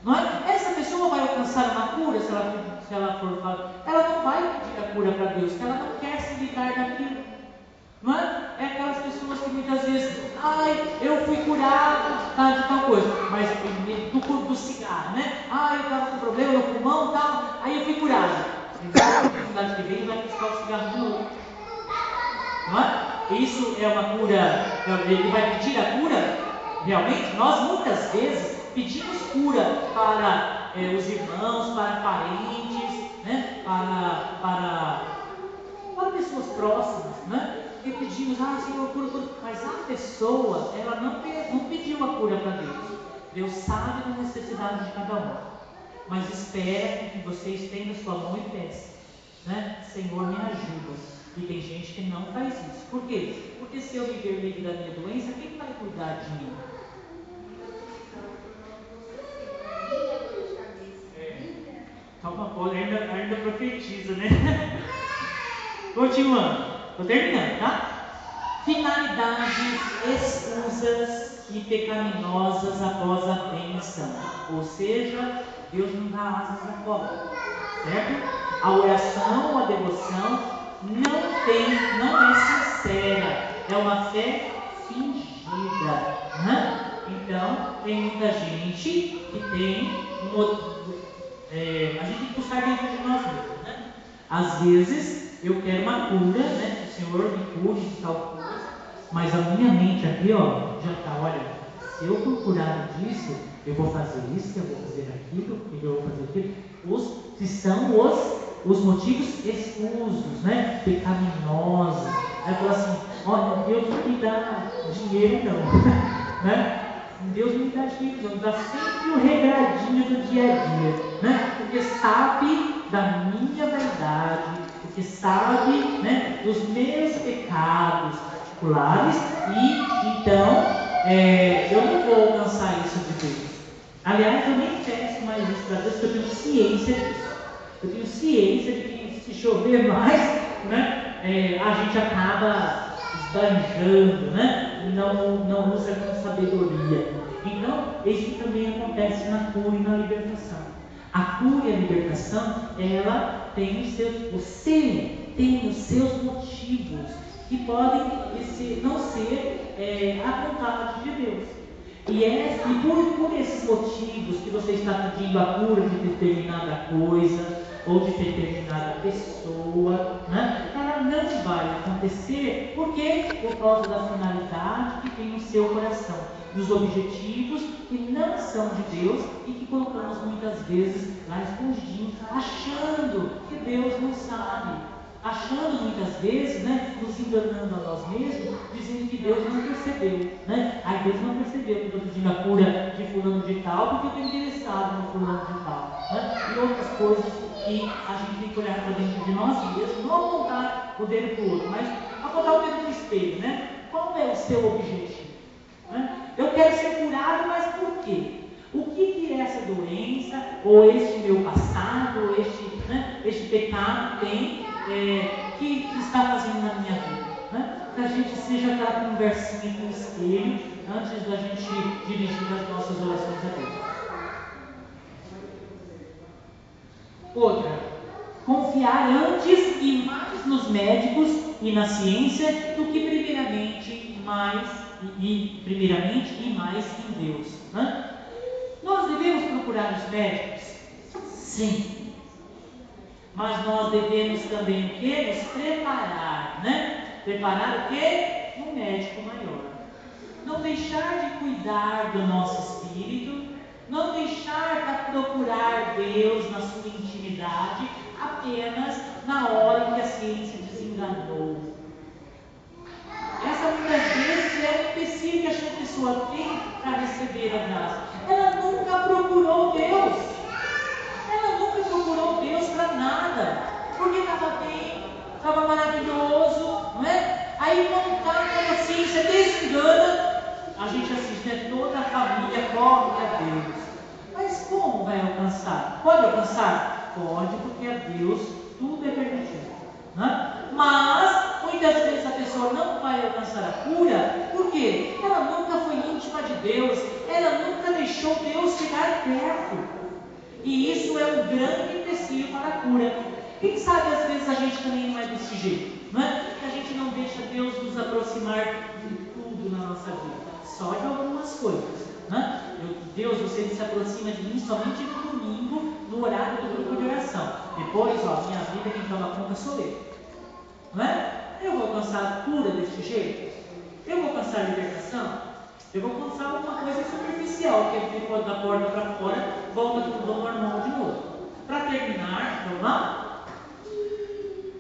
Não é? Essa pessoa vai alcançar uma cura se ela for falar. Ela não vai pedir a cura para Deus, porque ela não quer se livrar daquilo. Não é? É aquelas pessoas que muitas vezes, eu fui curado de tal coisa, mas do cigarro, né? Eu estava com problema no pulmão, tal, aí eu fui curado. Então, na oportunidade que vem, ele vai buscar o cigarro de novo. Não é? Isso é uma cura, ele vai pedir a cura? Realmente, nós muitas vezes pedimos cura para os irmãos, para parentes, né? para pessoas próximas, né? E pedimos, Senhor, cura, mas a pessoa, ela não pediu a cura para Deus. Deus sabe da necessidade de cada um, mas espera que você estenda a sua mão e peça, né? Senhor, me ajuda. E tem gente que não faz isso. Por quê? Porque se eu viver livre da minha doença, quem vai cuidar de mim? Calma, Paulo ainda profetiza, né? Continuando, estou terminando, tá? Finalidades escusas e pecaminosas após a bênção. Ou seja, Deus não dá asas à cobra, certo? A oração, a devoção não é sincera, é uma fé fingida, né? Então, tem muita gente que tem a gente tem que buscar dentro de nós mesmos, né? Às vezes eu quero uma cura, né? Que o Senhor me cure de tal coisa, mas a minha mente aqui, já está, olha, se eu for curado disso, eu vou fazer isso, eu vou fazer aquilo, eu vou fazer aquilo. Se são os motivos escusos, né? Pecaminosos. Aí fala assim, olha, Deus não me dá dinheiro não, né? Deus me dá dinheiro, Deus dá sempre um regradinho do dia a dia, né? Porque sabe da minha verdade, porque sabe, né, dos meus pecados particulares, e então eu não vou alcançar isso de Deus. Aliás, eu nem peço mais isso para Deus, porque eu tenho ciência disso. Eu tenho ciência de que se chover mais, né, a gente acaba esbanjando, né? Não usa com sabedoria. Então, isso também acontece na cura e na libertação. A cura e a libertação, ela tem os seus motivos motivos que podem não ser a vontade de Deus. E por esses motivos que você está pedindo a cura de determinada coisa ou de determinada pessoa, né, ela não vai acontecer por causa da finalidade que tem no seu coração, dos objetivos que não são de Deus e que colocamos muitas vezes lá escondidinho, achando que Deus não sabe, achando muitas vezes, né, nos enganando a nós mesmos, dizendo que Deus não percebeu, né? Deus não percebeu que eu estou pedindo a cura de fulano de tal porque eu estou interessado no fulano de tal, né? E outras coisas que a gente tem que olhar para dentro de nós mesmos, não apontar o dedo para o outro, mas apontar o dedo no espelho, né? Qual é o seu objetivo? Né? Eu quero ser curado, mas por quê? O que essa doença, ou este meu passado, ou este pecado tem que está fazendo na minha vida? Né? Que a gente seja aquela conversinha com o espelho antes da gente dirigir as nossas orações a Deus. Outra, confiar antes e mais nos médicos e na ciência do que primeiramente e mais em Deus. Né? Nós devemos procurar os médicos? Sim. Mas nós devemos também o quê? Nos preparar, né? Preparar o quê? Um médico maior. Não deixar de cuidar do nosso espírito, não deixar de procurar Deus na sua intimidade apenas na hora em que a ciência desenganou. Essa muitas vezes é o empecilho que a pessoa tem para receber a graça. Ela nunca procurou Deus. Ela nunca procurou Deus para nada. Porque estava bem, estava maravilhoso, não é? Aí quando a ciência desengana, a gente assiste, né? Toda a família corre a Deus. Mas como vai alcançar? Pode alcançar? Pode, porque a Deus tudo é permitido. Né? Mas muitas vezes a pessoa não vai alcançar a cura, porque ela nunca foi íntima de Deus, ela nunca deixou Deus chegar perto. E isso é um grande empecilho para a cura. Quem sabe às vezes a gente também não é desse jeito, não é? Que a gente não deixa Deus nos aproximar de tudo na nossa vida, só de algumas coisas. Né? Deus, você se aproxima de mim somente no domingo, no horário do grupo de oração. Depois, minha vida, quem toma conta sou eu. Não é? Eu vou alcançar a cura desse jeito? Eu vou alcançar a libertação? Eu vou alcançar alguma coisa superficial, que ele pode da porta para fora, volta tudo ao normal de novo. Para terminar, vamos lá?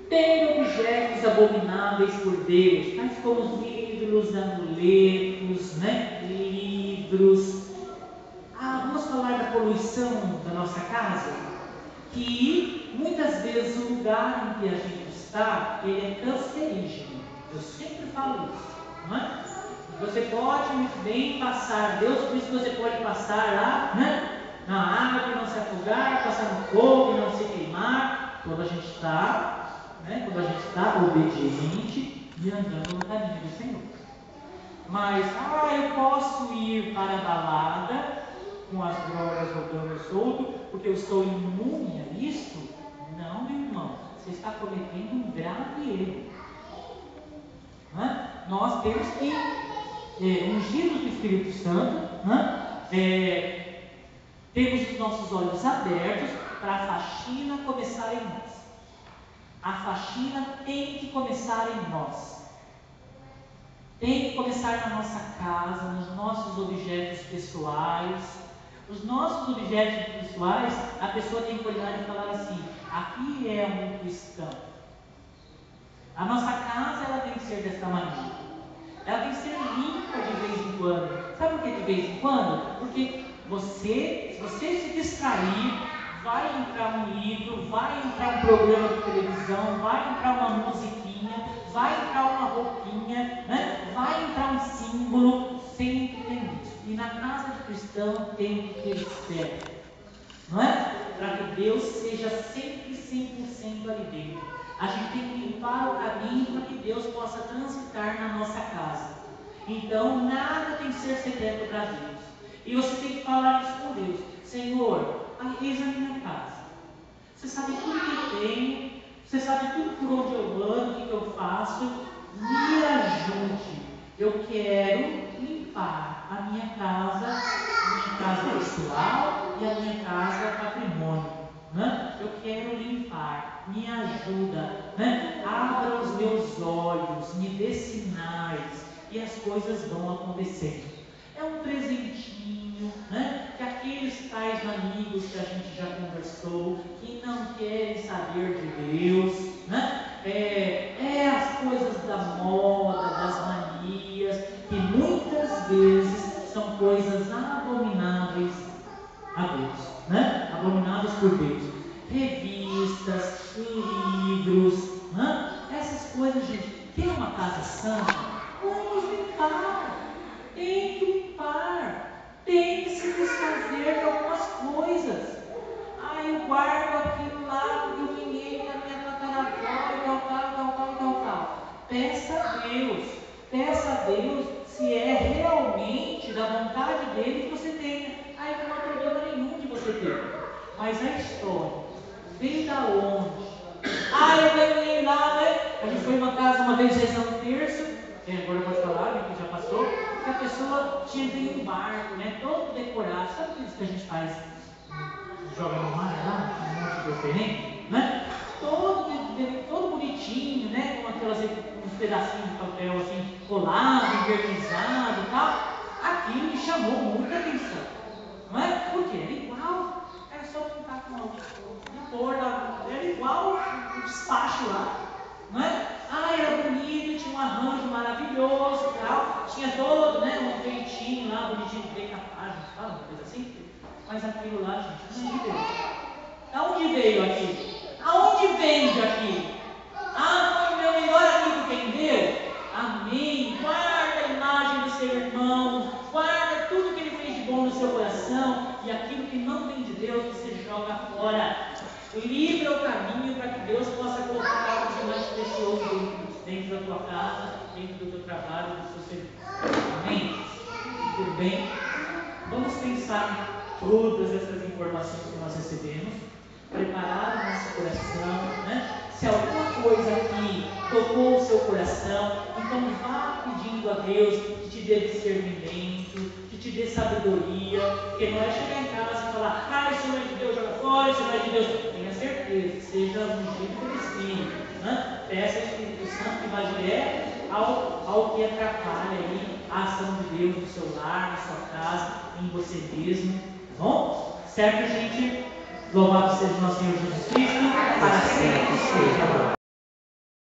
Ter objetos abomináveis por Deus, tais como os livros, amuletos, né? Livros. Vamos falar da poluição da nossa casa? Que muitas vezes o lugar em que a gente está, ele é cancerígeno. Eu sempre falo isso, não é? Você pode muito bem passar, Deus diz que você pode passar lá, né? Na água e não se afogar, passar no fogo e não se queimar, quando a gente está, né? Quando a gente está obediente e andando no caminho do Senhor. Mas, eu posso ir para a balada com as drogas rodando solto, porque eu estou imune a isso? Não, meu irmão, você está cometendo um grave erro. Nós temos que, ungidos do Espírito Santo, temos os nossos olhos abertos para a faxina começar em nós. A faxina tem que começar em nós. Tem que começar na nossa casa, nos nossos objetos pessoais. Os nossos objetos pessoais, a pessoa tem que olhar e falar assim: aqui é um cristão. A nossa casa, ela tem que ser dessa maneira. Ela tem que ser limpa de vez em quando. Sabe por que de vez em quando? Porque se você se distrair, vai entrar um livro, vai entrar um programa de televisão, vai entrar uma musiquinha, vai entrar uma roupinha, né? Vai entrar um símbolo, sempre tem isso. E na casa de cristão tem que ter espera, não é? Para que Deus seja sempre 100% ali dentro. A gente tem que limpar o caminho para que Deus possa transitar na nossa casa. Então, nada tem que ser secreto para Deus. E você tem que falar isso com Deus: Senhor, eis a minha casa. Você sabe tudo que eu tenho, você sabe tudo por onde eu ando, o que eu faço, me ajude. Eu quero limpar a minha casa pessoal e a minha casa patrimônio. Né? Eu quero limpar, me ajuda, né? Abra os meus olhos, me dê sinais e as coisas vão acontecendo. É um presentinho, né? Que aqueles tais amigos que a gente já conversou, que não querem saber de Deus, né? As coisas da moda, das manias, que muitas vezes são coisas abomináveis a Deus, né? Abominados por Deus. Revistas, livros, né? Essas coisas, gente. Quer uma casa santa? Vamos limpar. Tem que limpar. Tem que se desfazer de algumas coisas. Eu guardo aquilo lá que eu ganhei da minha tataravó e tal. Peça a Deus se é realmente da vontade dele que você tenha. Aí não há problema nenhum de você ter. Mas a história veio da onde? Eu ganhei lá, né? A gente foi em uma casa uma vez rezando terço, agora pode falar, né, que já passou, que a pessoa tinha um barco, né? Todo decorado. Sabe aquilo que a gente faz? Joga no mar lá, um monte de oferenda, né? Todo bonitinho, né? Com uns pedacinhos de papel assim, colado, envernizado e tal. Aquilo me chamou muita atenção, não é? Porque era igual, era só pintar com uma cor lá, era igual o despacho lá, não é? Era bonito, tinha um arranjo maravilhoso e tal, tinha todo, né, um enfeitinho lá, bonitinho, decapagem, fala uma coisa assim. Mas aquilo lá, gente, não é de Deus. Aonde veio aquilo? Aonde vende aquilo? Foi meu melhor amigo quem deu? Amém. Guarda a imagem do seu irmão, guarda tudo que ele fez de bom no seu coração, e aquilo que não vem de Deus você joga fora. Livra o caminho para que Deus possa colocar algo de mais precioso dentro da tua casa, dentro do teu trabalho, do seu serviço. Amém? Tudo bem? Vamos pensar em todas essas informações que nós recebemos, preparar o nosso coração, né? Se alguma coisa aqui tocou o seu coração, então vá pedindo a Deus que te dê discernimento, que te dê sabedoria, porque não é chegar em casa e falar, isso não é de Deus, joga fora, isso não é de Deus. Tenha certeza, seja ungido pelo Espírito, né? Peça ao Espírito Santo que vá direto ao que atrapalha aí a ação de Deus no seu lar, na sua casa, em você mesmo, tá bom? Certo, gente? Louvado seja o nosso Senhor Jesus Cristo, para sempre seja.